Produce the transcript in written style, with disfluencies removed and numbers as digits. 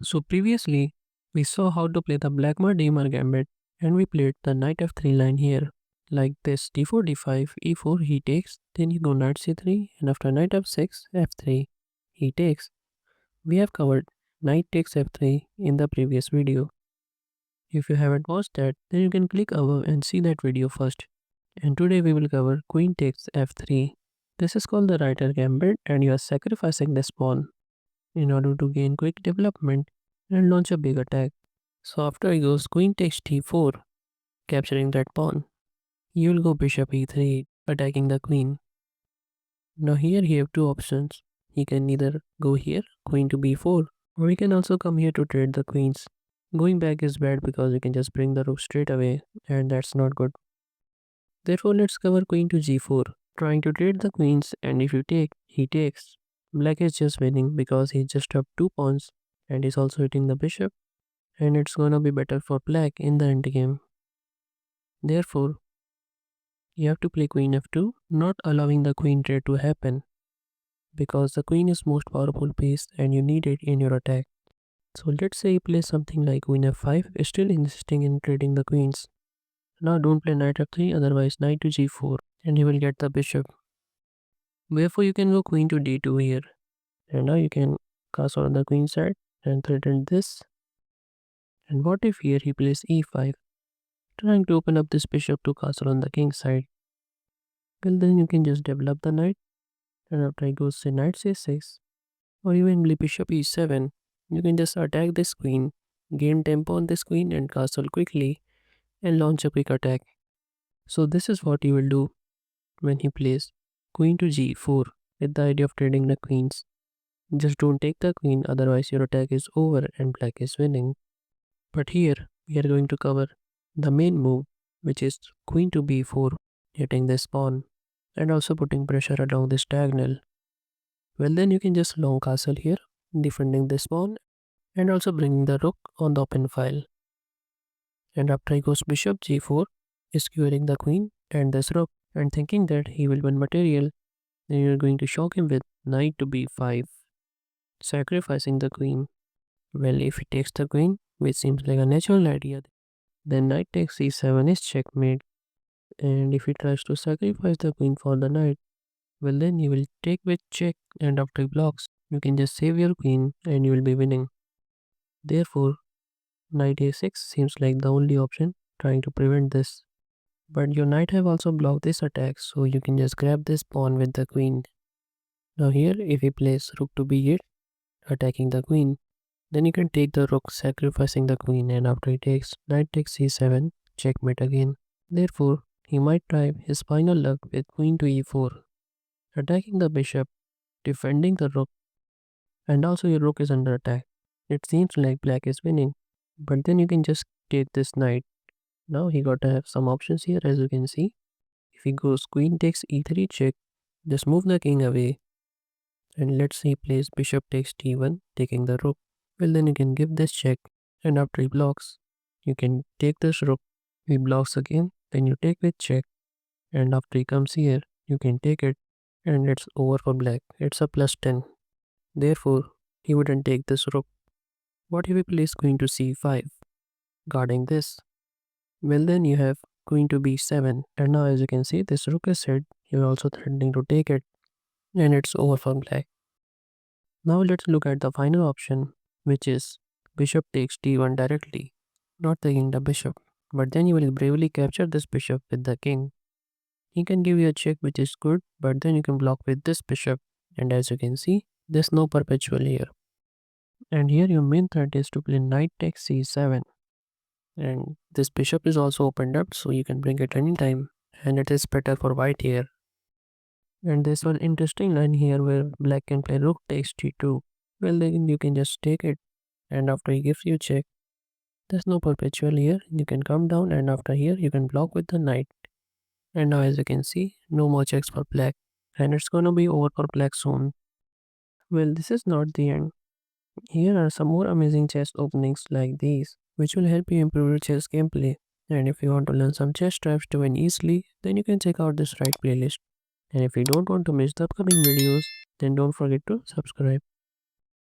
So previously, we saw how to play the Blackmar-Diemer Gambit and we played the knight f3 line here. Like this d4, d5, e4 he takes, then you go knight c3 and after knight f6, f3 he takes. We have covered knight takes f3 in the previous video. If you haven't watched that, then you can click above and see that video first. And today we will cover queen takes f3. This is called the Reiter Gambit and you are sacrificing this pawn in order to gain quick development and launch a big attack. So after he goes queen takes d4, capturing that pawn, you will go bishop e3, attacking the queen. Now here he have two options. He can either go here, queen to b4, or he can also come here to trade the queens. Going back is bad because you can just bring the rook straight away, and that's not good. Therefore let's cover queen to g4, trying to trade the queens, and if you take, he takes. Black is just winning because he just up two pawns and is also hitting the bishop, and it's gonna be better for black in the endgame. Therefore, you have to play queen f2, not allowing the queen trade to happen, because the queen is most powerful piece and you need it in your attack. So let's say you play something like queen f5, still insisting in trading the queens. Now don't play knight f3, otherwise knight to g4, and you will get the bishop. Therefore you can go queen to d2 here, and now you can castle on the queen side and threaten this. And what if here he plays e5, trying to open up this bishop to castle on the king side? Well, then you can just develop the knight, and after he goes say knight c6, or even play bishop e7, you can just attack this queen, gain tempo on this queen and castle quickly and launch a quick attack. So this is what you will do when he plays queen to g4 with the idea of trading the queens. Just don't take the queen, otherwise your attack is over and black is winning. But here we are going to cover the main move, which is queen to b4, hitting this pawn and also putting pressure along this diagonal. Well, then you can just long castle here, defending this pawn and also bringing the rook on the open file. And after he goes bishop g4, skewering the queen and this rook, and thinking that he will win material, then you're going to shock him with knight to b5, sacrificing the queen. Well, if he takes the queen, which seems like a natural idea, then knight takes e7 is checkmate. And if he tries to sacrifice the queen for the knight, well then you will take with check, and after he blocks, you can just save your queen and you will be winning. Therefore, knight a6 seems like the only option, trying to prevent this. But your knight have also blocked this attack, so you can just grab this pawn with the queen. Now here, if he plays rook to b8, attacking the queen, then you can take the rook, sacrificing the queen, and after he takes, knight takes c7, checkmate again. Therefore, he might try his final luck with queen to e4, attacking the bishop, defending the rook, and also your rook is under attack. It seems like black is winning, but then you can just take this knight. Now he got to have some options here, as you can see. If he goes queen takes e3 check, just move the king away, and let's say he plays bishop takes d1, taking the rook. Well, then you can give this check, and after he blocks, you can take this rook. He blocks again, then you take with check, and after he comes here, you can take it, and it's over for black. It's a plus 10. Therefore, he wouldn't take this rook. What if he plays queen to c5, guarding this? Well, then you have queen to b7, and now as you can see, this rook is hit. You're also threatening to take it, and it's over for black. Now let's look at the final option, which is bishop takes d1 directly, not taking the bishop. But then you will bravely capture this bishop with the king. He can give you a check, which is good, but then you can block with this bishop, and as you can see, there's no perpetual here. And here your main threat is to play knight takes c7, and this bishop is also opened up, so you can bring it anytime, and it is better for white here. And there's one interesting line here where black can play rook takes d2. Well, then you can just take it, and after he gives you check, there's no perpetual here. You can come down, and after here you can block with the knight. And now as you can see, no more checks for black, and it's gonna be over for black soon. Well, this is not the end. Here are some more amazing chess openings like these, which will help you improve your chess gameplay. And if you want to learn some chess traps to win easily, then you can check out this right playlist. And if you don't want to miss the upcoming videos, then don't forget to subscribe.